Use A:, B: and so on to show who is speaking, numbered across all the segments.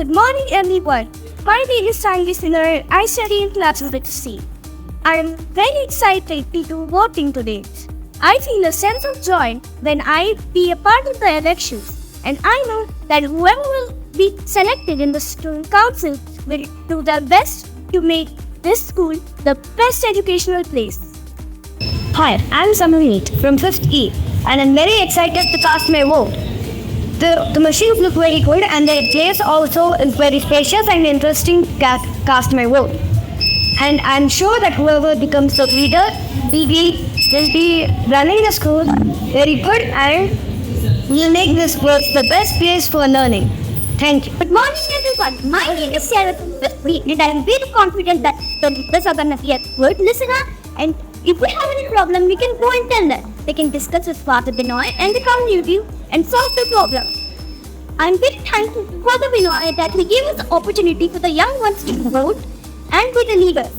A: Good morning, everyone. My name is Sandy Sinner. I study in class with C. I am very excited to do voting today. I feel a sense of joy when I be a part of the elections, and I know that whoever will be selected in the student council will do their best to make this school the best educational place.
B: Hi, I'm Samarit from 5th E, and I'm very excited to cast my vote. The machines look very good, and the place also is very spacious and interesting to cast my vote. And I'm sure that whoever becomes the leader will be running the school very good and will make this world the best place for learning. Thank you.
A: Good morning, everyone. My name is Sarah and I am very confident that the leaders are going to be a good listener. And if we have any problem, we can go and tell them. They can discuss with Father Binoy and the community and solve the problem. I am very thankful to Father Binoy that he gave us the opportunity for the young ones to vote and be the leaders.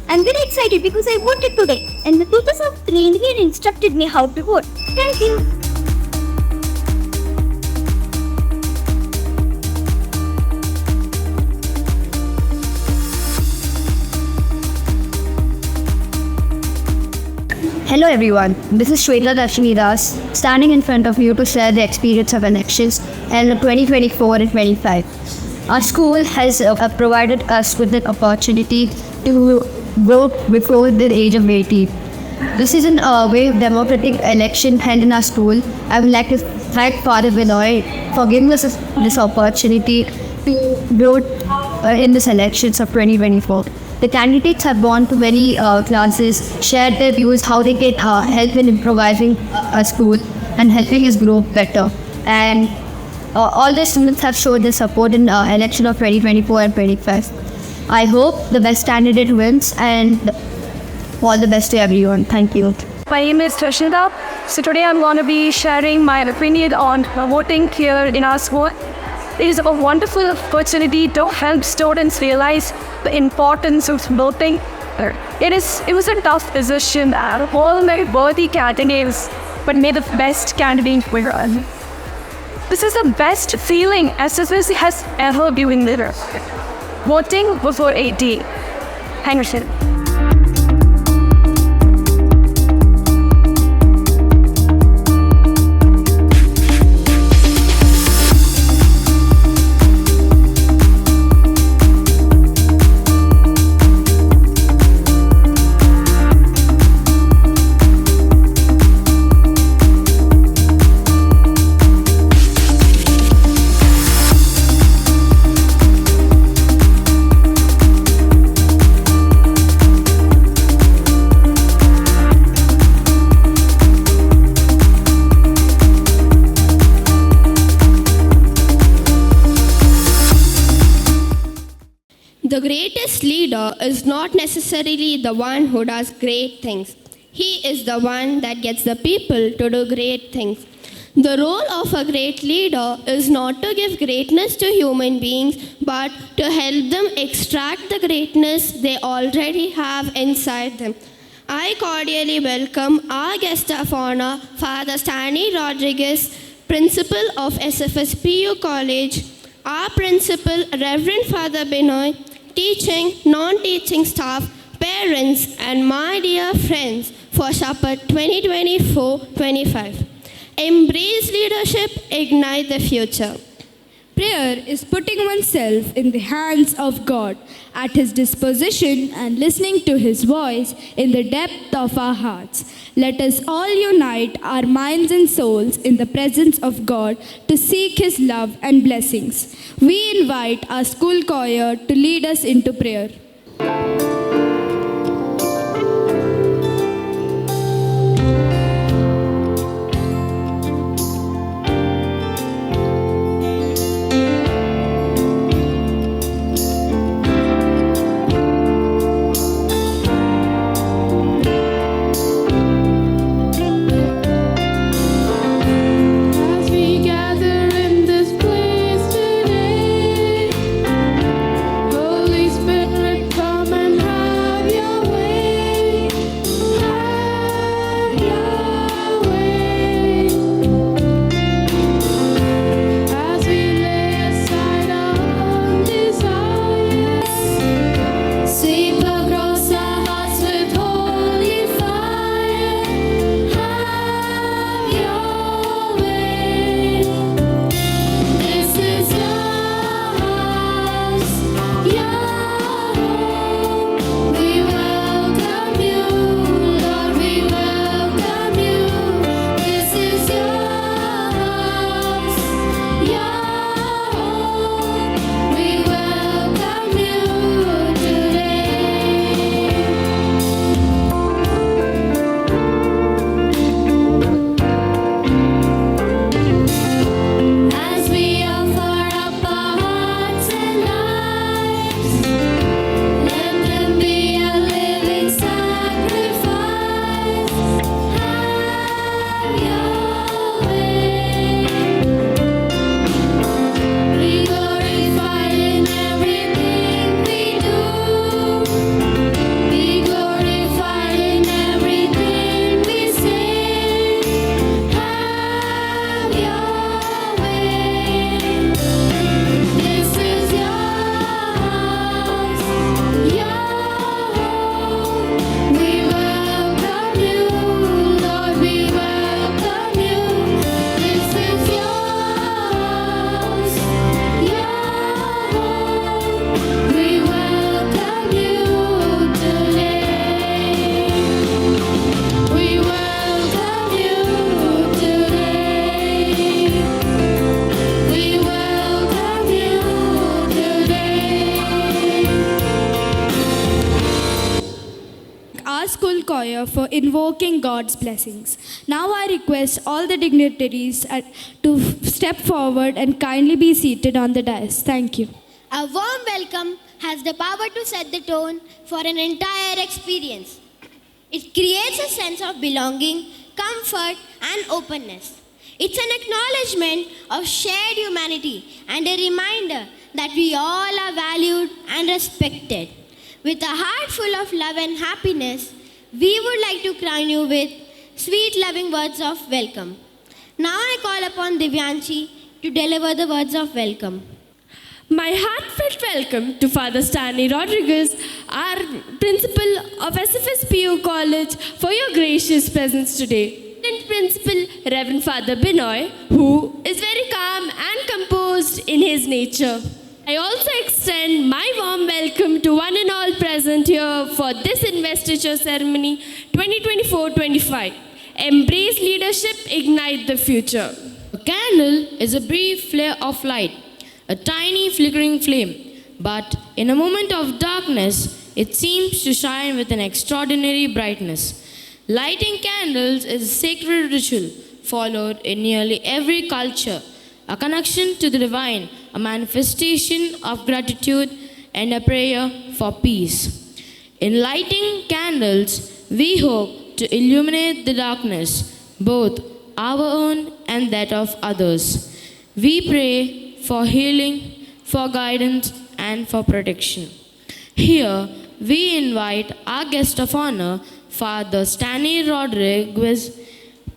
A: I am very excited because I voted today and the tutors have trained me and instructed me how to vote. Thank you.
B: Hello everyone, this is Shweta Darshini Das, standing in front of you to share the experience of elections in 2024 and 25. Our school has provided us with the opportunity to vote before the age of 18. This is a way of democratic election held in our school. I would like to thank Father Binoy for giving us this opportunity to vote in this elections of 2024. The candidates have gone to many classes, shared their views, how they can help in improvising a school and helping us grow better. And all the students have shown their support in election of 2024 and 25. I hope the best candidate wins and all the best to everyone. Thank you.
C: My name is Trishita. So today I'm going to be sharing my opinion on voting here in our school. It is a wonderful opportunity to help students realize the importance of voting. It was a tough decision out of all my worthy candidates, but may the best candidate win. This is the best feeling SSSC has ever given leader. Voting before 18. Thank you.
D: The greatest leader is not necessarily the one who does great things. He is the one that gets the people to do great things. The role of a great leader is not to give greatness to human beings, but to help them extract the greatness they already have inside them. I cordially welcome our guest of honor, Father Stanley Rodriguez, Principal of SFSPU College, our Principal, Reverend Father Binoy, teaching, non-teaching staff, parents, and my dear friends for Supper 2024-25. Embrace leadership, ignite the future.
E: Prayer is putting oneself in the hands of God, at His disposition and listening to His voice in the depth of our hearts. Let us all unite our minds and souls in the presence of God to seek His love and blessings. We invite our school choir to lead us into prayer.
F: Holy Spirit, come and have
E: for invoking God's blessings. Now I request all the dignitaries to step forward and kindly be seated on the dais. Thank you.
F: A warm welcome has the power to set the tone for an entire experience. It creates a sense of belonging, comfort, and openness. It's an acknowledgement of shared humanity and a reminder that we all are valued and respected. With a heart full of love and happiness, we would like to crown you with sweet, loving words of welcome. Now I call upon Divyanshi to deliver the words of welcome.
G: My heartfelt welcome to Father Stanley Rodriguez, our Principal of SFS PU College, for your gracious presence today. And Principal Reverend Father Binoy, who is very calm and composed in his nature. I also extend my warm welcome to one and all present here for this investiture ceremony 2024-25. Embrace leadership, ignite the future.
H: A candle is a brief flare of light, a tiny flickering flame, but in a moment of darkness, it seems to shine with an extraordinary brightness. Lighting candles is a sacred ritual followed in nearly every culture, a connection to the divine, a manifestation of gratitude, and a prayer for peace. In lighting candles, we hope to illuminate the darkness, both our own and that of others. We pray for healing, for guidance, and for protection. Here, we invite our guest of honor, Father Stanley Rodriguez,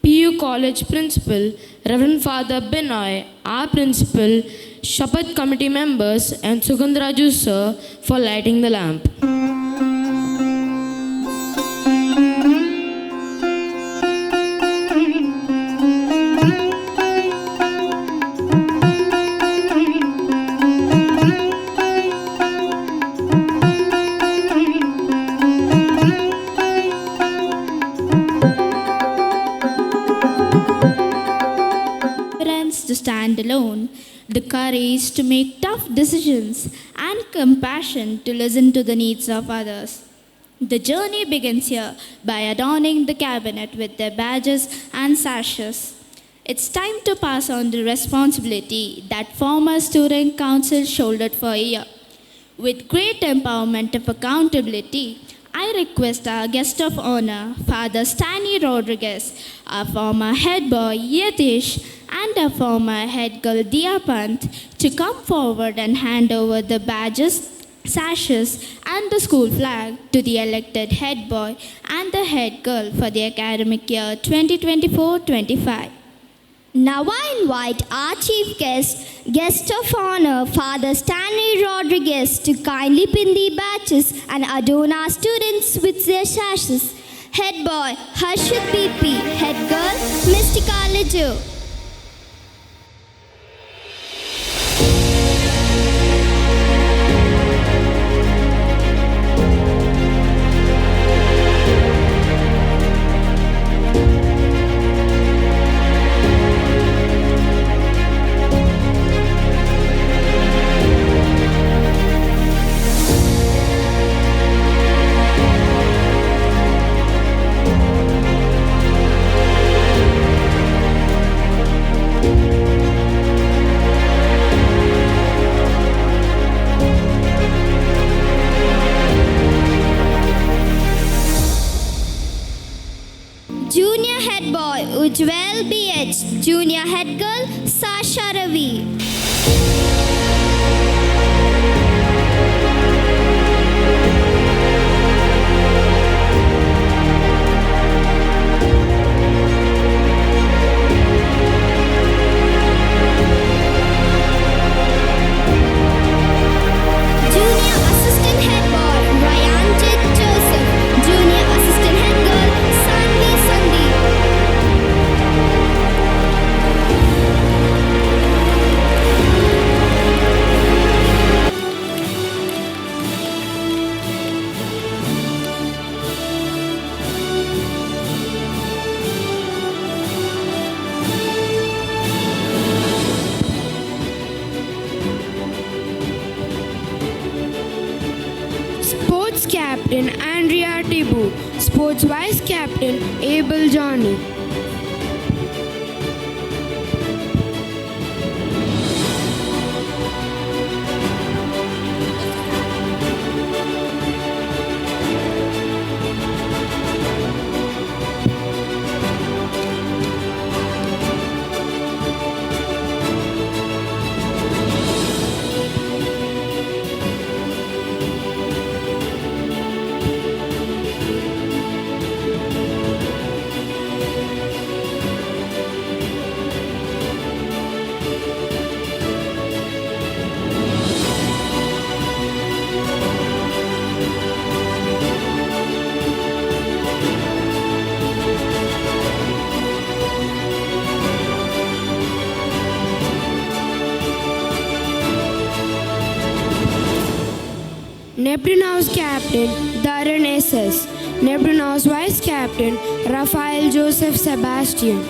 H: PU College Principal, Reverend Father Binoy, our Principal, Shapath Committee members, and Sugandraju Sir for lighting the lamp.
E: To stand alone, the courage to make tough decisions, and compassion to listen to the needs of others. The journey begins here by adorning the cabinet with their badges and sashes. It's time to pass on the responsibility that former student council shouldered for a year. With great empowerment of accountability, I request our guest of honor, Father Stanley Rodriguez, our former head boy Yatish, and our former head girl Dia Pant, to come forward and hand over the badges, sashes, and the school flag to the elected head boy and the head girl for the academic year 2024-25.
A: Now I invite our chief guest of honor, Father Stanley Rodriguez, to kindly pin the badges and adorn our students with their sashes. Head boy, Harshit BP. Head girl, Mystica Lijo. Junior head boy, Ujjwal BH. Junior head girl, Sasha Ravi. Junior assistant head boy, Ryanjit Joseph. Junior assistant head girl, Sanvi Sandeep.
G: Sports captain and Andrea Tibu. Sports Vice Captain Abel Johnny. Neptune House Captain Darren SS. Neptune House Vice Captain Rafael Joseph Sebastian.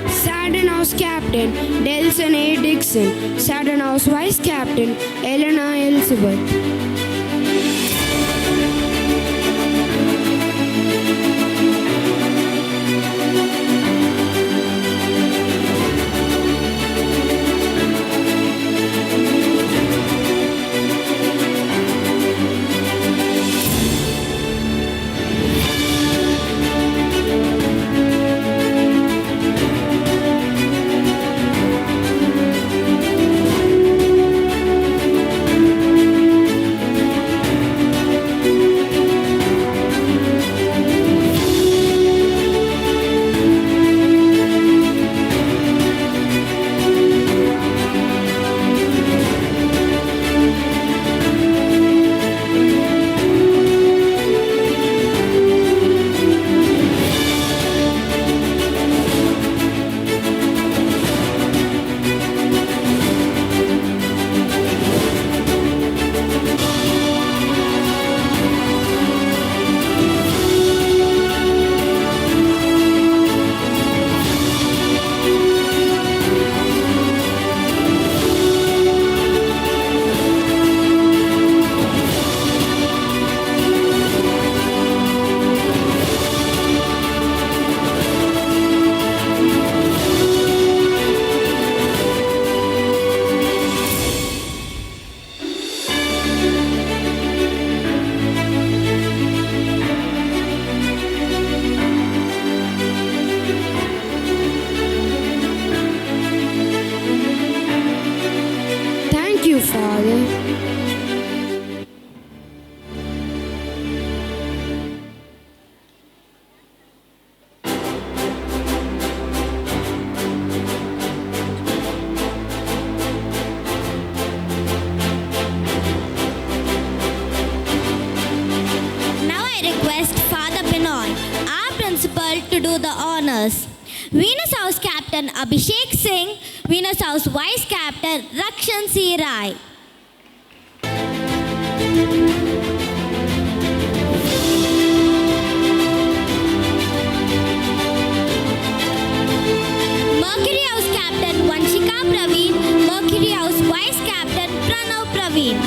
G: Saturn House Captain Delson A. Dixon. Saturn House Vice Captain Elena Elizabeth. Thank you, Father.
F: Now I request Father Binoy, our principal, to do the honors. Venus House Captain Abhishek Singh, Venus House Vice Captain Rakshan C. Rai. Mercury House Captain Vanshika Praveen, Mercury House Vice Captain Pranav Praveen.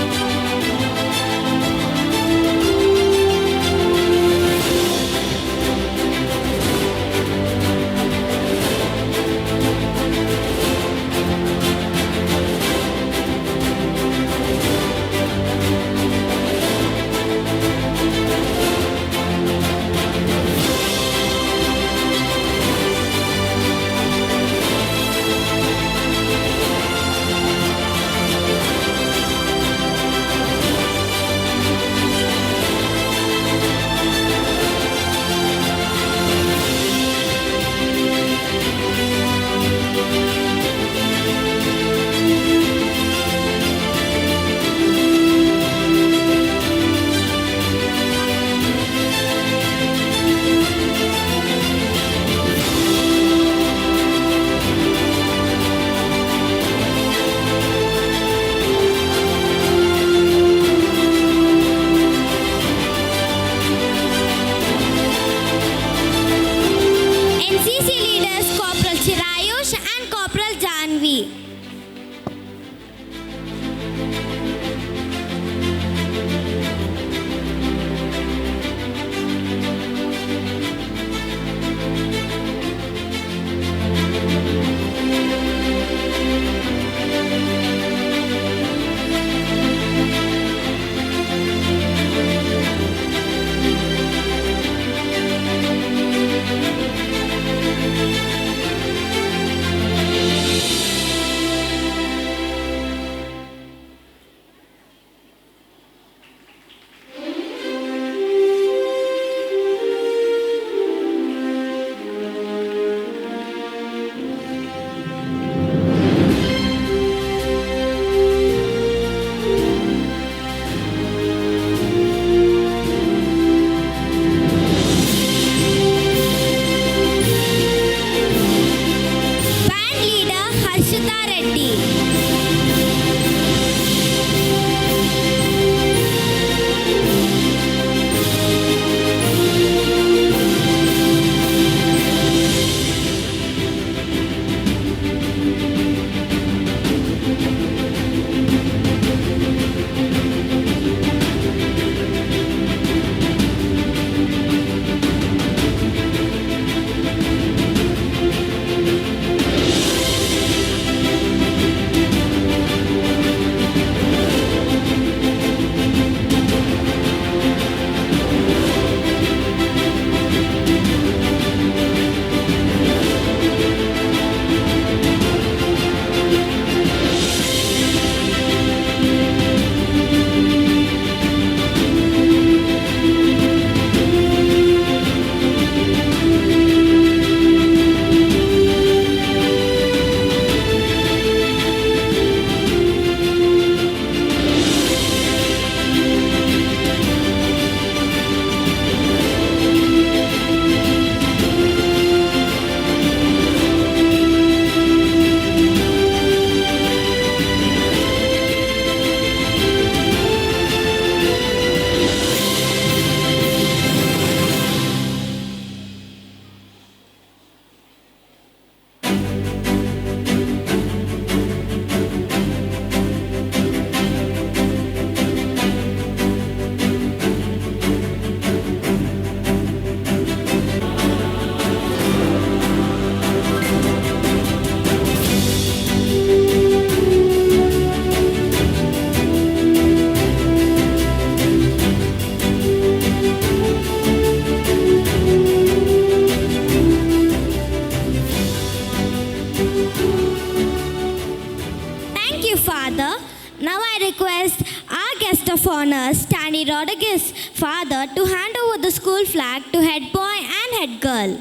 F: our guest of honor, Stanley Rodriguez, father, to hand over the school flag to head boy and head girl.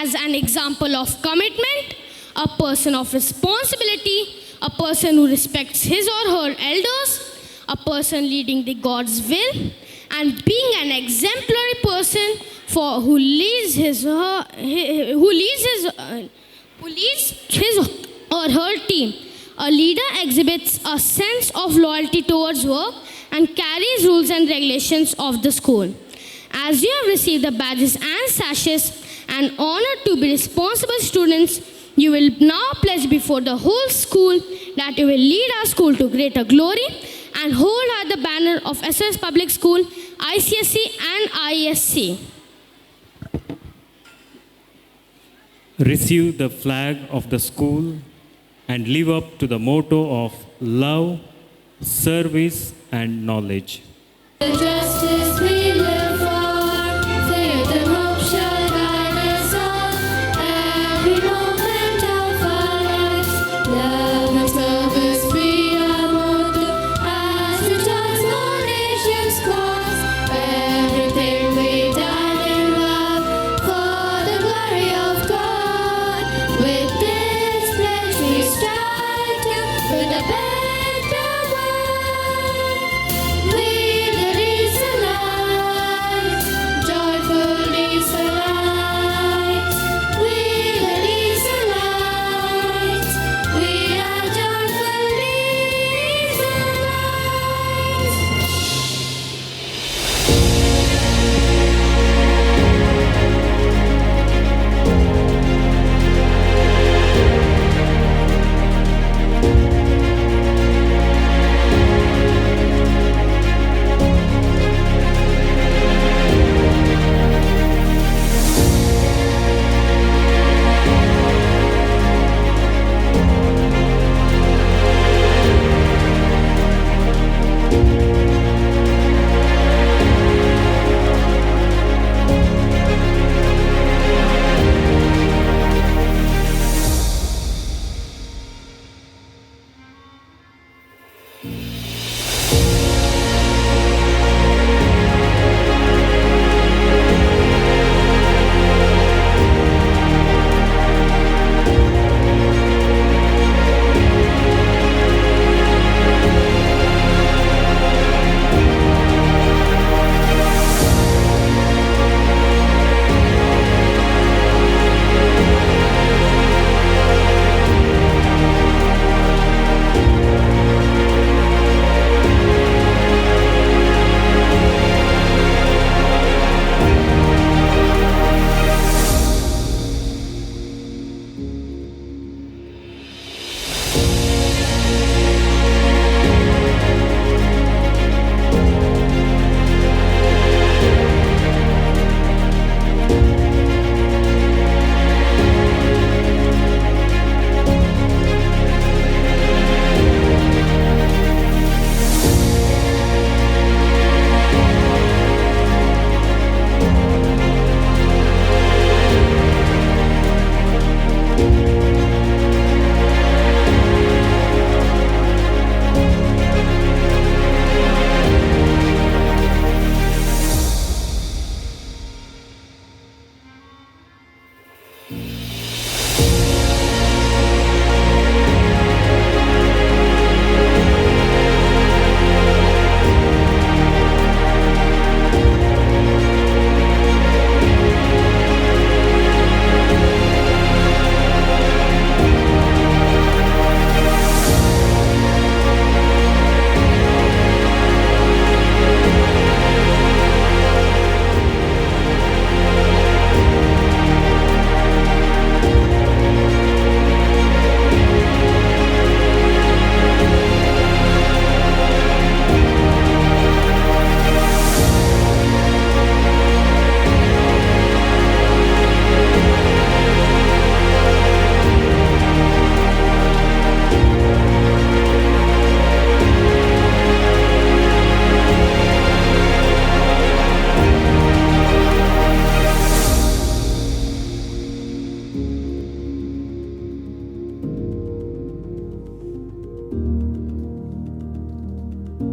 D: As an example of commitment, a person of responsibility, a person who respects his or her elders, a person leading the God's will, and being an exemplary person who leads his or her team. A leader exhibits a sense of loyalty towards work and carries rules and regulations of the school. As you have received the badges and sashes and honored to be responsible students, you will now pledge before the whole school that you will lead our school to greater glory and hold high the banner of SOS Public School, ICSE and ISC.
I: Receive the flag of the school and live up to the motto of love, service and knowledge.
G: The justice we live for, faith and hope shall guide us all. Every moment of our lives, love and service be our motto. As we transform nations cross, everything we done in love for the glory of God. With this pledge we strive to build a better world. We the reason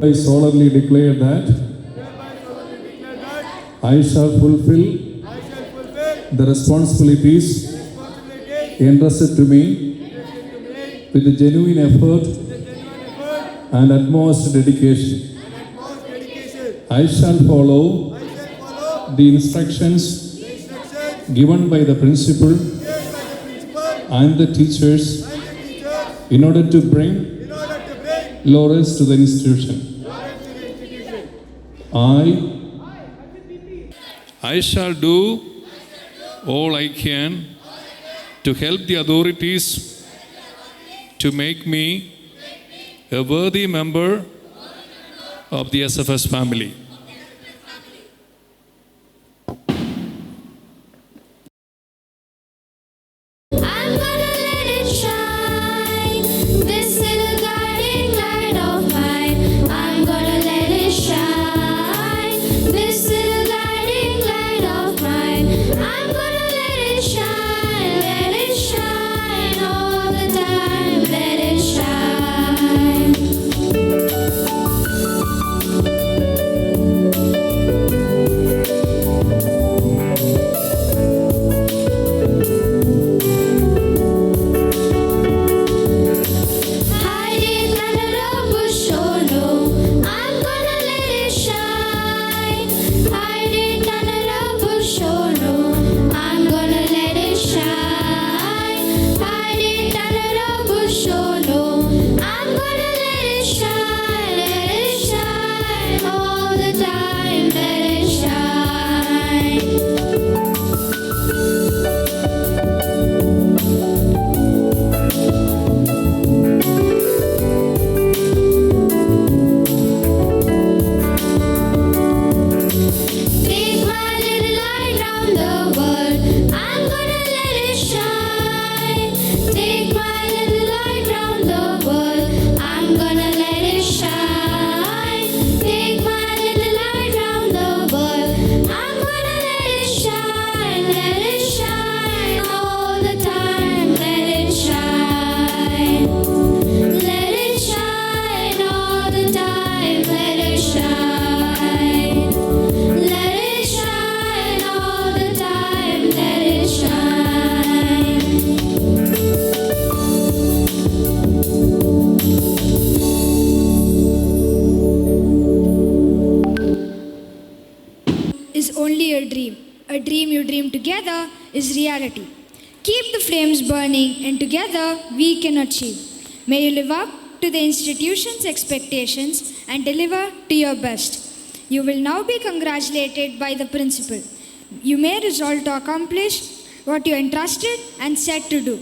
J: I solemnly declare that I shall fulfill the responsibilities entrusted to me with a genuine effort and utmost dedication. I shall follow the instructions given by the principal and the teachers in order to bring laurels to the institution. I shall do all I can to help the authorities to make me a worthy member of the SFS family.
F: I'm gonna let it shine. This little guiding light of mine. I'm gonna let it shine. This little guiding light of mine. I'm gonna let it shine all the time. Let it shine. Hiding under a bush, oh no, I'm gonna let it shine. Hiding under a bush, oh no, I'm gonna let it shine. Hiding under a bush, oh no, I'm gonna let it shine all the time. Let it shine. Take my little light round the world. I'm gonna let it shine. Take my little light round the world. I'm gonna let it shine. Take my little light round the world. I'm gonna let it shine all the time. Let it shine. Let it shine all the time. Let it shine. Let it shine all the time. Let it shine.
E: Is only a dream. A dream you dream together is reality. Keep the flames burning, and together we can achieve. May you live up to the institution's expectations and deliver to your best. You will now be congratulated by the principal. You may resolve to accomplish what you are entrusted and set to do.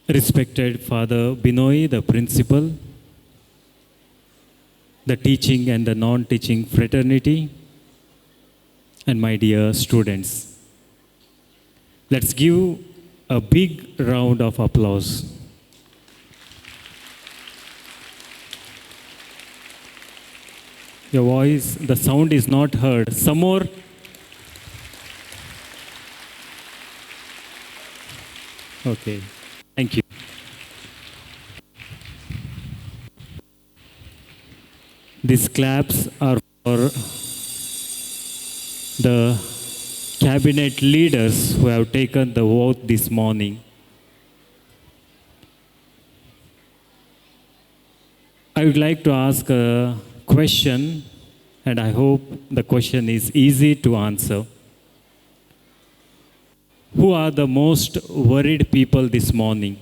I: Respected Father Binoy, the principal, the teaching and the non-teaching fraternity, and my dear students. Let's give a big round of applause. Your voice, the sound is not heard. Some more. Okay, thank you. These claps are for the cabinet leaders who have taken the oath this morning. I would like to ask a question, and I hope the question is easy to answer. Who are the most worried people this morning?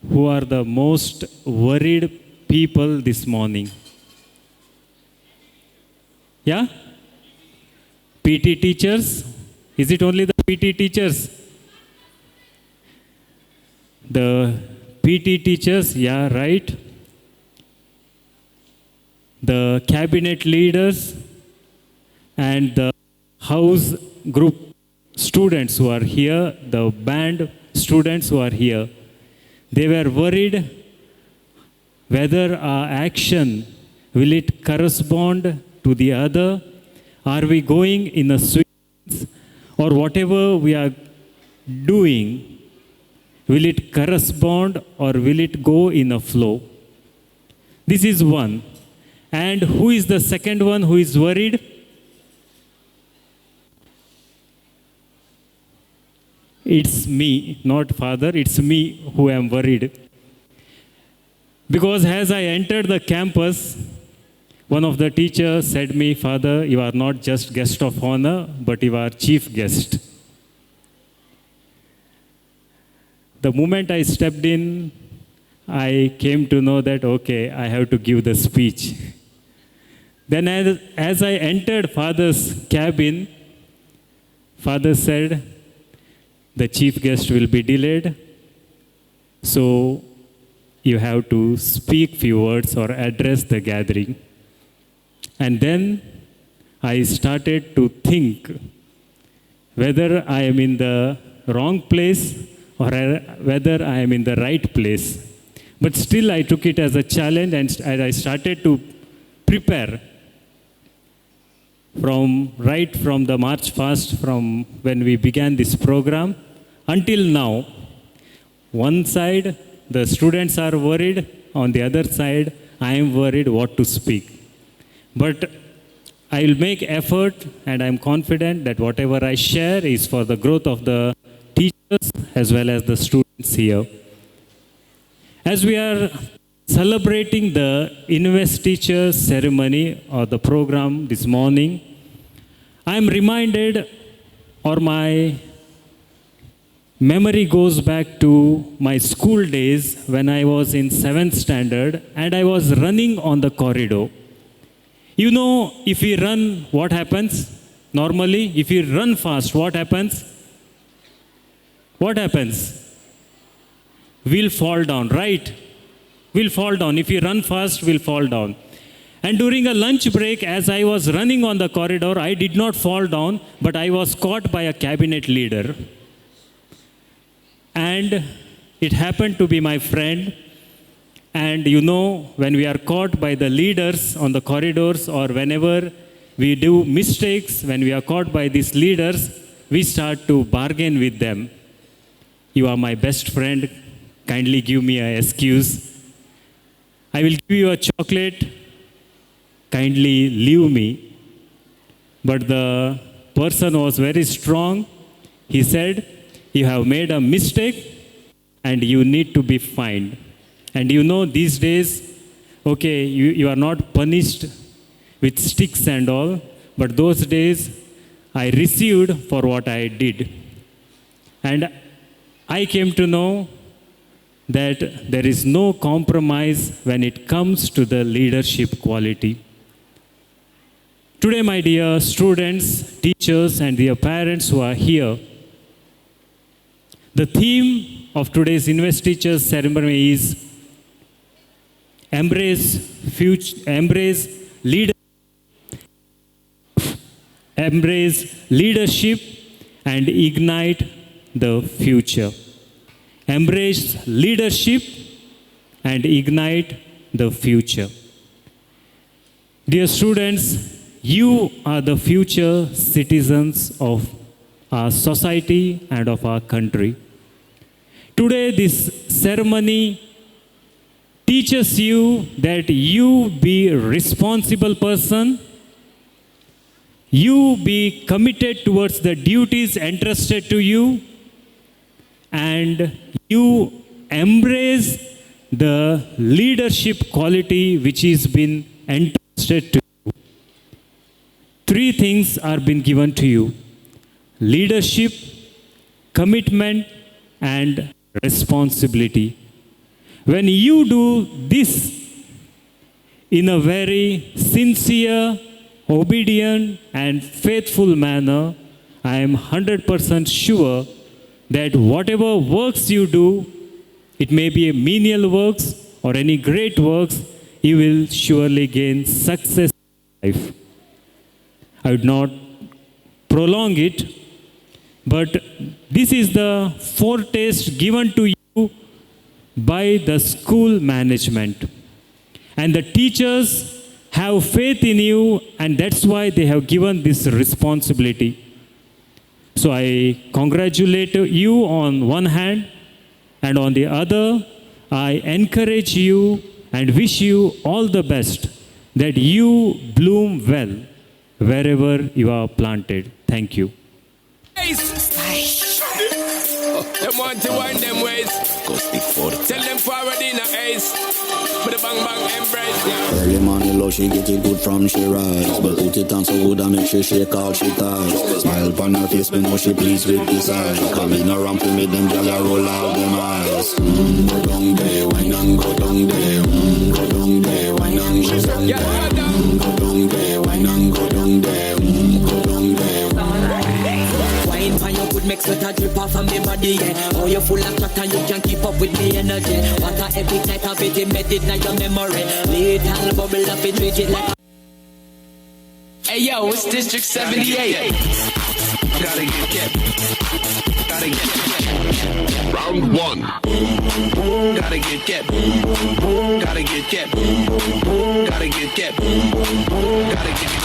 I: Who are the most worried people this morning? Yeah? PT teachers? Is it only the PT teachers? The PT teachers, yeah, right. The cabinet leaders and the house group students who are here, the band students who are here, they were worried whether our action, will it correspond to the other? Are we going in a sequence, or whatever we are doing, Will it correspond or will it go in a flow? This is one. And who is the second one who is worried? It's me, not Father, it's me who am worried. Because as I entered the campus, one of the teachers said me, Father, you are not just guest of honor, but you are chief guest. The moment I stepped in, I came to know that, okay, I have to give the speech. Then as I entered Father's cabin, Father said, the chief guest will be delayed, so you have to speak few words or address the gathering. And then I started to think whether I am in the wrong place or whether I am in the right place. But still I took it as a challenge and I started to prepare from the March fast, from when we began this program until now. One side, the students are worried. On the other side, I am worried what to speak. But I will make effort, and I am confident that whatever I share is for the growth of the teachers as well as the students here. As we are celebrating the investiture ceremony or the program this morning, I am reminded, or my memory goes back to my school days when I was in 7th standard and I was running on the corridor. You know, if we run, what happens? Normally, if you run fast, what happens? What happens? We'll fall down, right? We'll fall down. If you run fast, we'll fall down. And during a lunch break, as I was running on the corridor, I did not fall down, but I was caught by a cabinet leader. And it happened to be my friend. And you know, when we are caught by the leaders on the corridors or whenever we do mistakes, when we are caught by these leaders, we start to bargain with them. You are my best friend, kindly give me an excuse. I will give you a chocolate, kindly leave me. But the person was very strong. He said, you have made a mistake and you need to be fined. And you know, these days, okay, you are not punished with sticks and all, but those days I received for what I did. And I came to know that there is no compromise when it comes to the leadership quality. Today, my dear students, teachers, and dear parents who are here, the theme of today's investiture ceremony is embrace leadership and ignite the future. Embrace leadership and ignite the future. Dear students, you are the future citizens of our society and of our country. Today, this ceremony teaches you that you be a responsible person, you be committed towards the duties entrusted to you, and you embrace the leadership quality which is been entrusted to you. Three things are been given to you: leadership, commitment, and responsibility. When you do this in a very sincere, obedient, and faithful manner, I am 100% sure that whatever works you do, it may be a menial works or any great works, you will surely gain success in life. I would not prolong it, but this is the foretaste given to you by the school management. And the teachers have faith in you, and that's why they have given this responsibility. So I congratulate you on one hand, And on the other, I encourage you and wish you all the best, that you bloom well wherever you are planted. Thank you.
K: Them want to wind them ways. Go speak for it. Tell them forward in a ace. With a bang bang embrace, yeah.
L: Early morning love, she get it good from she rise. But put it on so good I make she shake out she ties. Smile upon her face, me know she pleased with this eye. Coming around to me, them gyal roll out them eyes. Go down there, wine and go down there. Go down there, wine and go down there. Go down there, wine and go down there. Go down there.
M: Wine for your good make sweat a drip off of me body, yeah. Oh, you full of chat and you can keep up with me energy. What a epic night of it, embedded in your memory. Little bubble up, it reach it like.
K: Hey yo, it's District 78. Gotta get kept. Gotta get kept. Round one. Gotta get kept. Gotta get kept. Gotta get kept. Gotta get kept.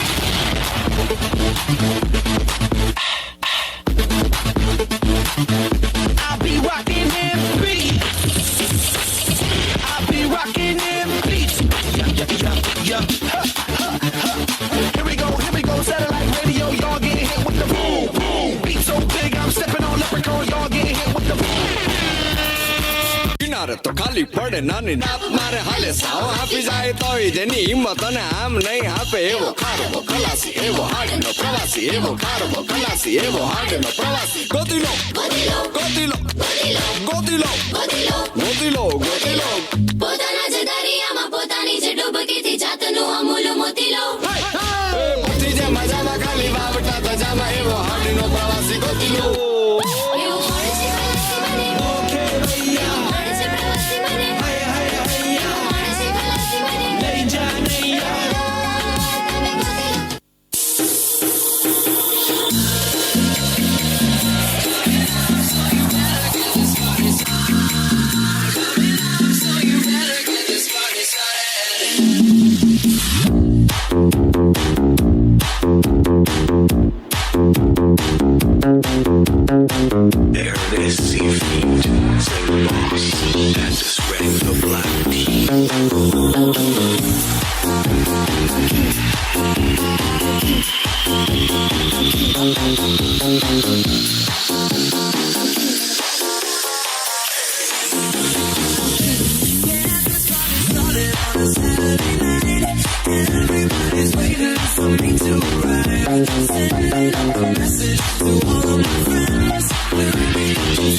K: I'll be rocking them beats. I'll be rocking them beats. Yeah. Here we go, satellite radio, y'all getting hit with the boom, boom. Beat so big, I'm stepping on leprechaun, y'all getting hit with the boom.
N: तो खाली पड़े नानी नाप मारे हाले साव हाफी जाए तो इधर नहीं हिम्मत ने हम नहीं हापे वो खारो वो खलासी है वो हार्ड नो प्रवासी है वो खारो वो खलासी है वो हार्ड नो प्रवासी गोदिलो
O: પોતાના જ દરિયામાં પોતાની જ ડૂબકી થી જાતનું અમૂલ મોતી લો
N: મોતી જે મજામાં ખાલી વાવટા તજામાં એવો હાર્ડ નો પ્રવાસી ગોતિલો
K: There it is, seafood, say boss, and spreading the black
O: Everybody's waiting for me to arrive. Sending out a message to all of my friends. We're repeating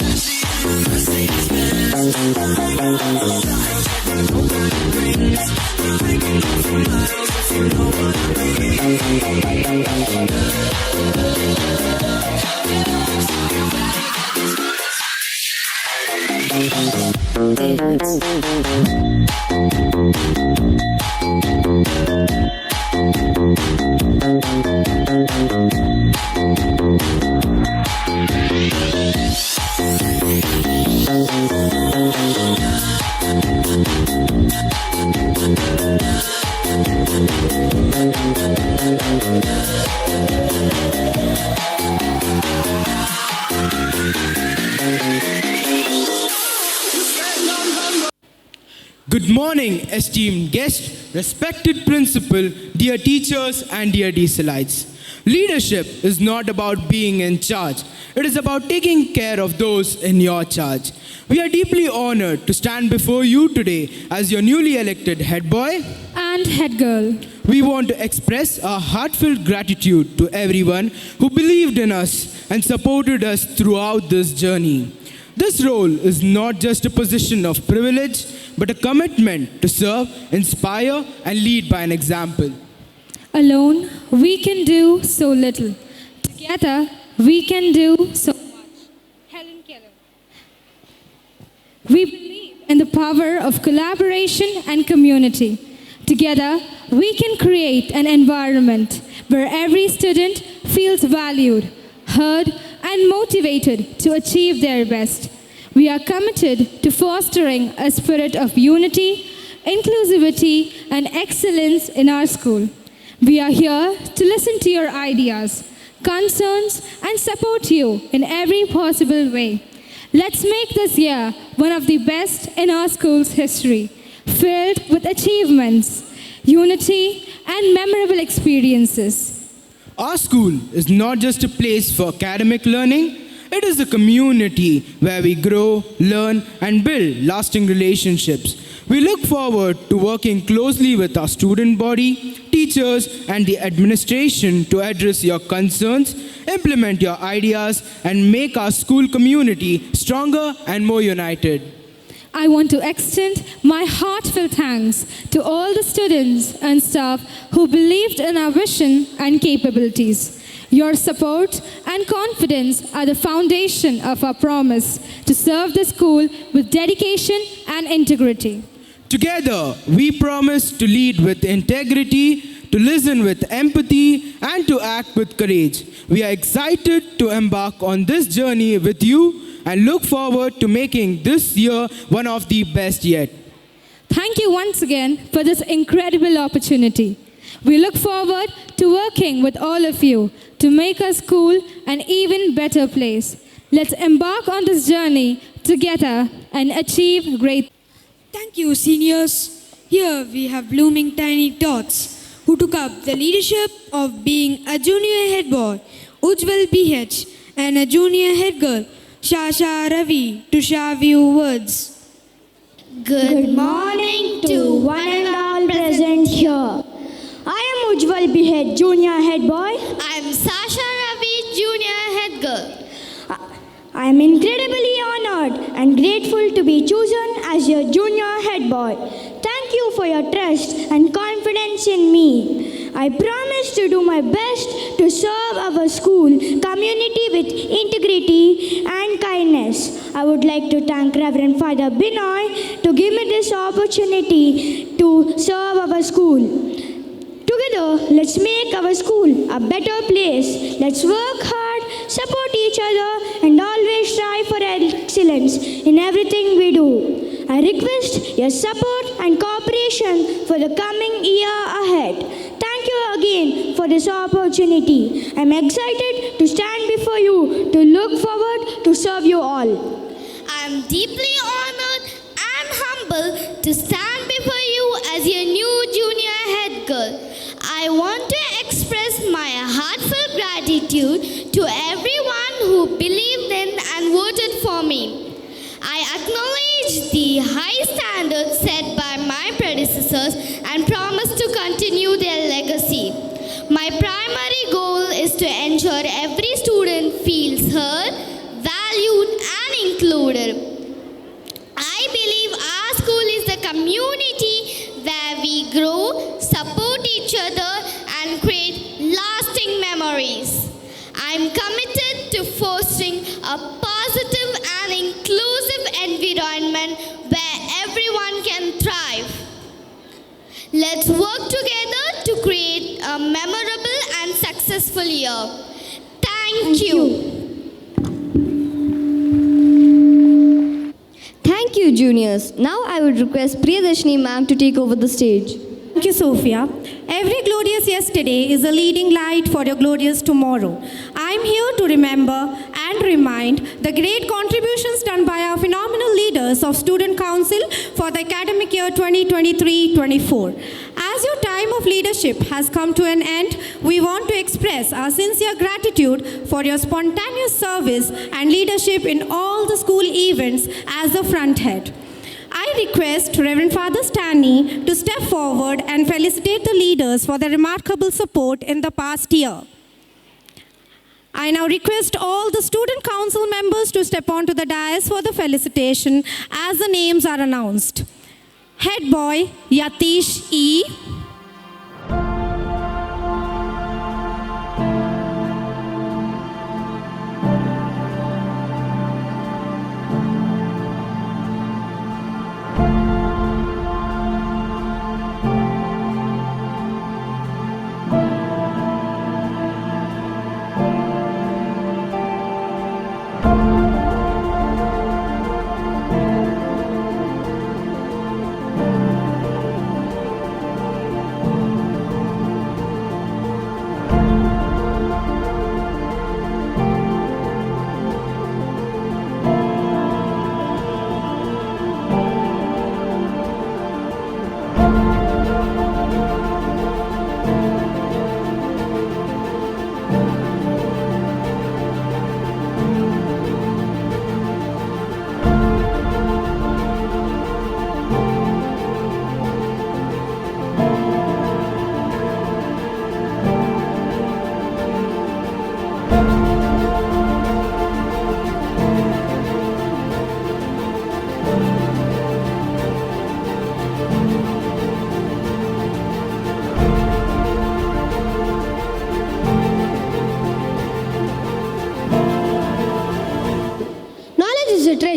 O: Mercedes-Benz. Rings. We're making it for miles if you know what I
P: Good morning, esteemed guests, respected principal, dear teachers, and dear Dieselites. Leadership is not about being in charge. It is about taking care of those in your charge. We are deeply honored to stand before you today as your newly elected head boy
E: and head girl.
P: We want to express our heartfelt gratitude to everyone who believed in us and supported us throughout this journey. This role is not just a position of privilege, but a commitment to serve, inspire, and lead by an example.
E: Alone, we can do so little. Together, we can do so much. Helen Keller. We believe in the power of collaboration and community. Together, we can create an environment where every student feels valued, heard, and motivated to achieve their best. We are committed to fostering a spirit of unity, inclusivity, and excellence in our school. We are here to listen to your ideas, concerns, and support you in every possible way. Let's make this year one of the best in our school's history, filled with achievements, unity, and memorable experiences.
P: Our school is not just a place for academic learning, it is a community where we grow, learn, and build lasting relationships. We look forward to working closely with our student body, teachers, and the administration to address your concerns, implement your ideas, and make our school community stronger and more united.
E: I want to extend my heartfelt thanks to all the students and staff who believed in our vision and capabilities. Your support and confidence are the foundation of our promise to serve the school with dedication and integrity.
P: Together, we promise to lead with integrity, to listen with empathy, and to act with courage. We are excited to embark on this journey with you and look forward to making this year one of the best yet.
E: Thank you once again for this incredible opportunity. We look forward to working with all of you to make our school an even better place. Let's embark on this journey together and achieve great.
Q: Thank you, seniors. Here we have blooming tiny tots who took up the leadership of being a junior head boy, Ujjwal PH, and a junior head girl, Shasha Ravi, to share few words.
R: Good morning to one and all present here. I am Ujjwal Behed, Junior Head Boy.
F: I am Sasha Ravi, Junior Head Girl.
R: I am incredibly honored and grateful to be chosen as your Junior Head Boy. Thank you for your trust and confidence in me. I promise to do my best to serve our school community with integrity and kindness. I would like to thank Reverend Father Binoy to give me this opportunity to serve our school. Together, let's make our school a better place. Let's work hard, support each other, and always strive for excellence in everything we do. I request your support and cooperation for the coming year ahead. Thank you again for this opportunity. I'm excited to stand before you to look forward to serve you all.
F: I am deeply honored and humbled to stand before you as your new junior head girl. I want to express my heartfelt gratitude to everyone who believed in and voted for me. I acknowledge the high standards set by my predecessors and promise to continue their legacy. My primary goal is to ensure every student feels heard, valued, and included. I believe our school is the community where we grow, support each other, and create lasting memories. I am committed to fostering a positive and inclusive environment where everyone can thrive. Let's work together to create a memorable and successful year. Thank you.
S: Thank you, juniors. Now I would request Priyadarshini ma'am to take over the stage.
T: Thank you, Sophia. Every glorious yesterday is a leading light for your glorious tomorrow. I am here to remember and remind the great contributions done by our phenomenal leaders of Student Council for the academic year 2023-24. As your time of leadership has come to an end, we want to express our sincere gratitude for your spontaneous service and leadership in all the school events as the front head. I request Reverend Father Stanley to step forward and felicitate the leaders for their remarkable support in the past year. I now request all the student council members to step onto the dais for the felicitation as the names are announced. Head boy Yatish E.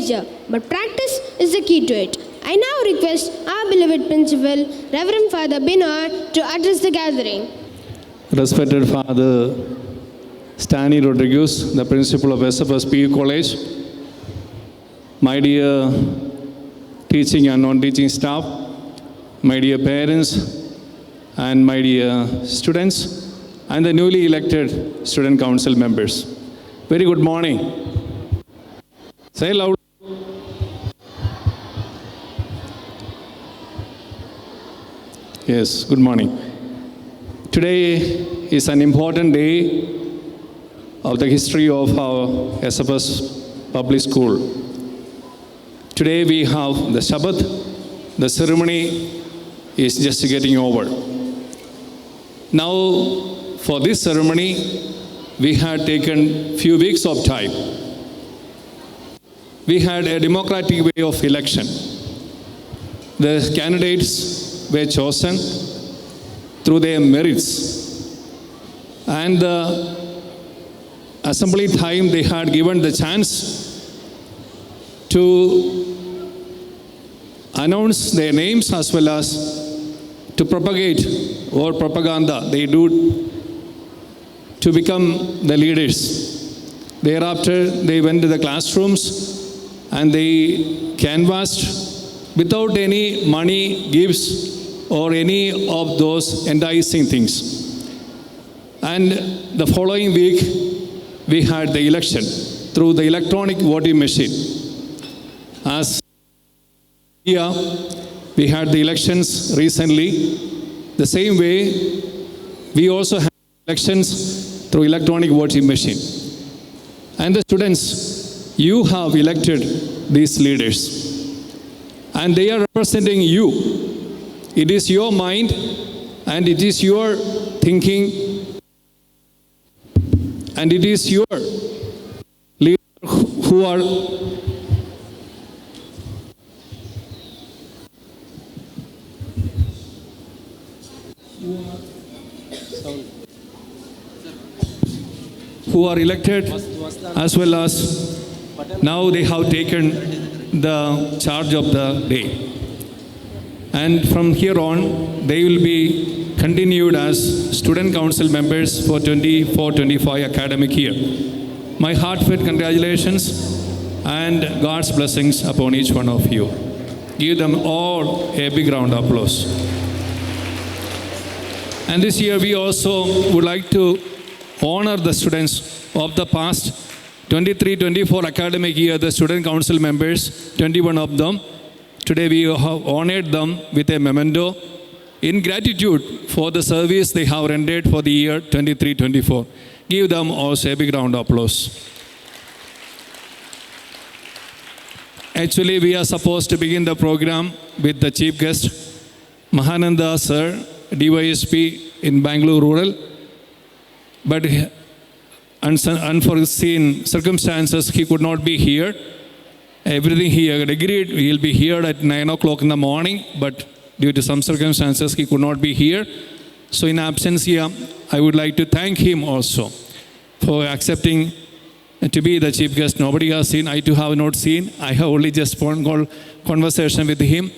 U: gesture, but practice is the key to it. I now request our beloved principal, Reverend Father Binoy, to address the gathering.
J: Respected Father Stanley Rodriguez, the principal of SFS PU College, my dear teaching and non-teaching staff, my dear parents, and my dear students, and the newly elected student council members. Very good morning. Say loud. Yes, good morning. Today is an important day of the history of our SFS public school. Today we have the Sabbath. The ceremony is just getting over. Now, for this ceremony, we had taken few weeks of time. We had a democratic way of election. The candidates were chosen through their merits. And the assembly time, they had given the chance to announce their names as well as to propagate or propaganda they do to become the leaders. Thereafter, they went to the classrooms and they canvassed without any money gifts or any of those enticing things. And the following week, we had the election through the electronic voting machine. As here, we had the elections recently. The same way, we also had elections through electronic voting machine. And the students, you have elected these leaders. And they are representing you. It is your mind and it is your thinking and it is your leader who are elected, as well as now they have taken the charge of the day. And from here on, they will be continued as student council members for 24-25 academic year. My heartfelt congratulations and God's blessings upon each one of you. Give them all a big round of applause. And this year we also would like to honor the students of the past 23-24 academic year, the student council members, 21 of them. Today we have honored them with a memento in gratitude for the service they have rendered for the year 23-24. Give them also a big round of applause. Actually, we are supposed to begin the program with the chief guest, Mahananda sir, DYSP in Bangalore Rural. But unforeseen circumstances, he could not be here. Everything he had agreed, he'll be here at 9 o'clock in the morning, but due to some circumstances, he could not be here. So in absence here, I would like to thank him also for accepting to be the chief guest. Nobody has seen, I too have not seen. I have only just phone call conversation with him.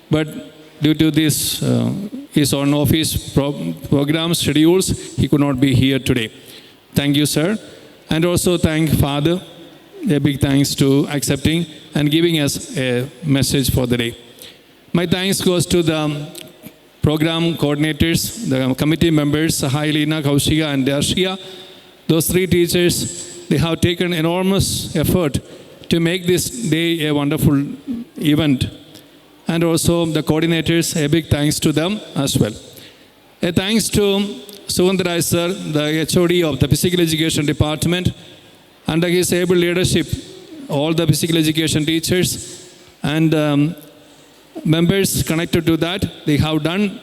J: But due to this, his own office program schedules, he could not be here today. Thank you, sir. And also thank Father. A big thanks to accepting and giving us a message for the day. My thanks goes to the program coordinators, the committee members, Sahailina, Kaushika, and Darshia. Those three teachers, they have taken enormous effort to make this day a wonderful event. And also the coordinators, a big thanks to them as well. A thanks to Sugandarai sir, the HOD of the Physical Education Department. Under his able leadership, all the physical education teachers and members connected to that, they have done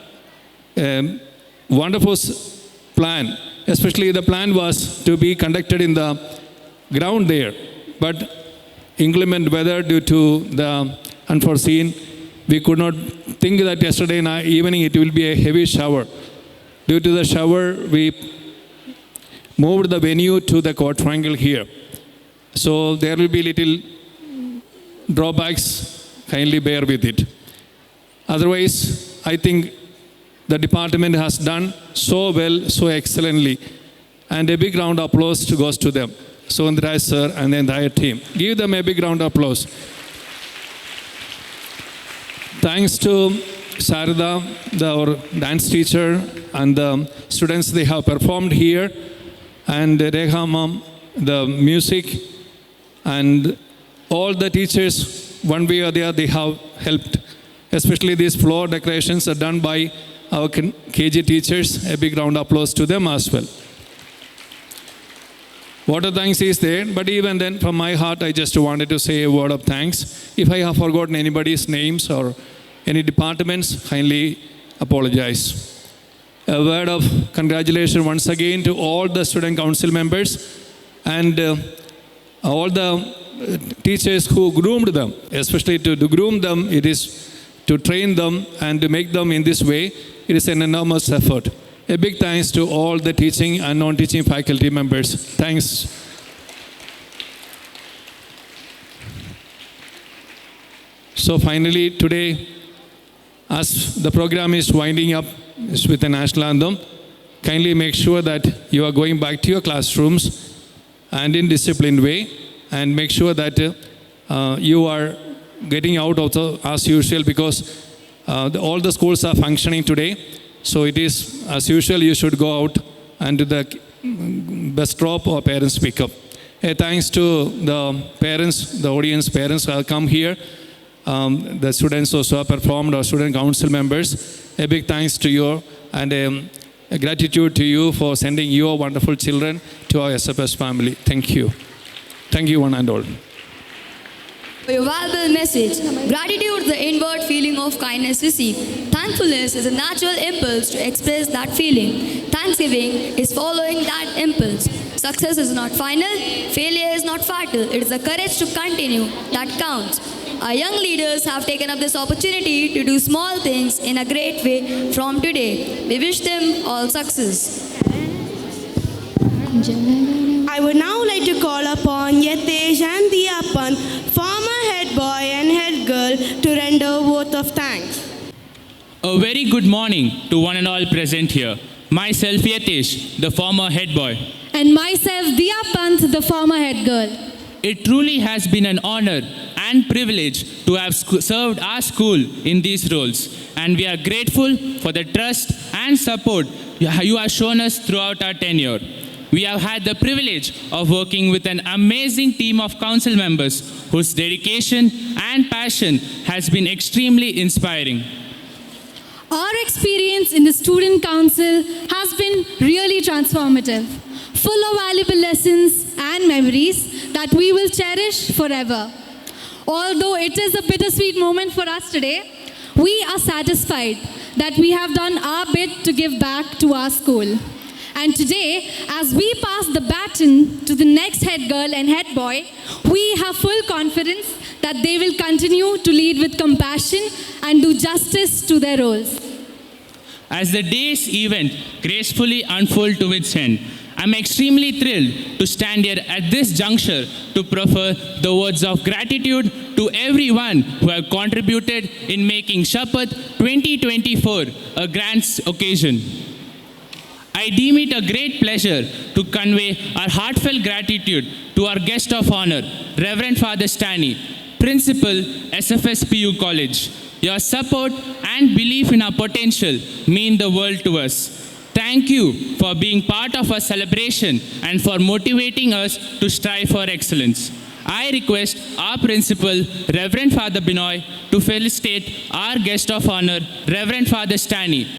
J: a wonderful plan. Especially the plan was to be conducted in the ground there. But inclement weather due to the unforeseen, we could not think that yesterday evening it will be a heavy shower. Due to the shower, we moved the venue to the quadrangle here. So there will be little drawbacks, kindly bear with it. Otherwise, I think the department has done so well, so excellently. And a big round of applause goes to them. Sundra sir and the entire team. Give them a big round of applause. Thanks to Sarada, our dance teacher, and the students they have performed here, and Rekha ma'am, the music, and all the teachers, one way or the other, they have helped. Especially these floor decorations are done by our KG teachers. A big round of applause to them as well. Water thanks is there, but even then, from my heart, I just wanted to say a word of thanks. If I have forgotten anybody's names or any departments, kindly apologize. A word of congratulations once again to all the student council members and all the teachers who groomed them, especially to groom them, it is to train them and to make them in this way, it is an enormous effort. A big thanks to all the teaching and non-teaching faculty members. Thanks. So finally today, as the program is winding up with the national anthem, kindly make sure that you are going back to your classrooms and in disciplined way, and make sure that you are getting out also as usual, because all the schools are functioning today. So it is as usual, you should go out and do the bus drop or parents pick up. Thanks to the parents, the audience parents who have come here, the students also have performed, our student council members. A big thanks to you and a gratitude to you for sending your wonderful children to our SFS family. Thank you. Thank you one and all.
B: For your valuable message. Gratitude is the inward feeling of kindness received. Thankfulness is a natural impulse to express that feeling. Thanksgiving is following that impulse. Success is not final, failure is not fatal. It is the courage to continue that counts. Our young leaders have taken up this opportunity to do small things in a great way from today. We wish them all success.
V: I would now like to call upon Yatesh and Diyapan, former head boy and head girl, to render vote of thanks.
W: A very good morning to one and all present here. Myself Yatesh, the former head boy.
E: And myself Diyapan, the former head girl.
W: It truly has been an honor and privilege to have served our school in these roles. And we are grateful for the trust and support you have shown us throughout our tenure. We have had the privilege of working with an amazing team of council members whose dedication and passion has been extremely inspiring.
E: Our experience in the student council has been really transformative, full of valuable lessons and memories that we will cherish forever. Although it is a bittersweet moment for us today, we are satisfied that we have done our bit to give back to our school. And today, as we pass the baton to the next head girl and head boy, we have full confidence that they will continue to lead with compassion and do justice to their roles.
W: As the day's event gracefully unfolds to its end, I'm extremely thrilled to stand here at this juncture to proffer the words of gratitude to everyone who have contributed in making Shapath 2024 a grand occasion. I deem it a great pleasure to convey our heartfelt gratitude to our guest of honor, Reverend Father Stanley, Principal, SFS PU College. Your support and belief in our potential mean the world to us. Thank you for being part of our celebration and for motivating us to strive for excellence. I request our Principal, Reverend Father Binoy, to felicitate our guest of honor, Reverend Father Stanley.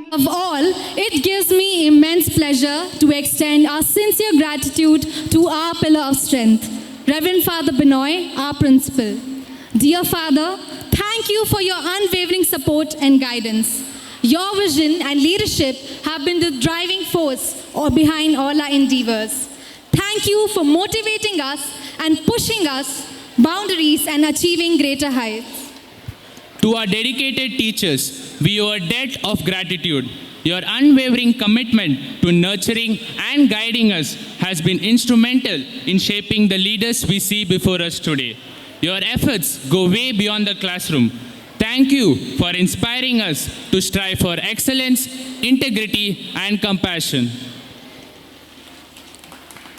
E: Of all, it gives me immense pleasure to extend our sincere gratitude to our pillar of strength, Reverend Father Binoy, our principal. Dear Father, thank you for your unwavering support and guidance. Your vision and leadership have been the driving force behind all our endeavors. Thank you for motivating us and pushing us boundaries and achieving greater heights.
W: To our dedicated teachers, we owe a debt of gratitude. Your unwavering commitment to nurturing and guiding us has been instrumental in shaping the leaders we see before us today. Your efforts go way beyond the classroom. Thank you for inspiring us to strive for excellence, integrity, and compassion.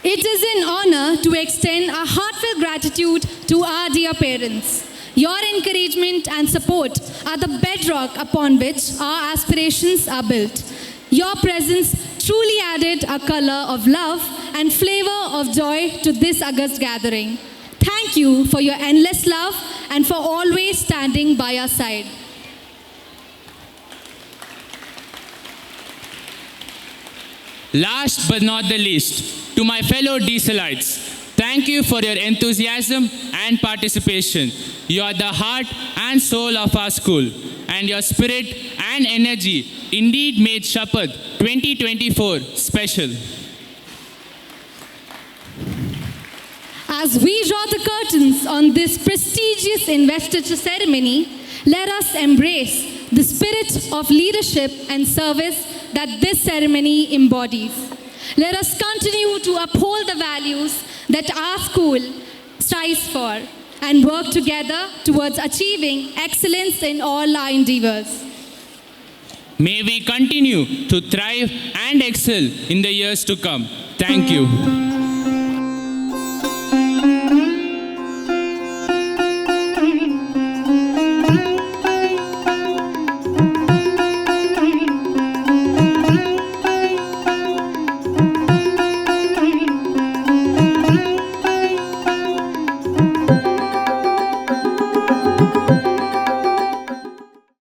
E: It is an honor to extend our heartfelt gratitude to our dear parents. Your encouragement and support are the bedrock upon which our aspirations are built. Your presence truly added a color of love and flavor of joy to this August gathering. Thank you for your endless love and for always standing by our side.
W: Last but not the least, to my fellow Dieselites, thank you for your enthusiasm and participation. You are the heart and soul of our school, and your spirit and energy indeed made Shapath 2024 special.
E: As we draw the curtains on this prestigious investiture ceremony, let us embrace the spirit of leadership and service that this ceremony embodies. Let us continue to uphold the values that our school strives for and work together towards achieving excellence in all our endeavors.
W: May we continue to thrive and excel in the years to come. Thank you.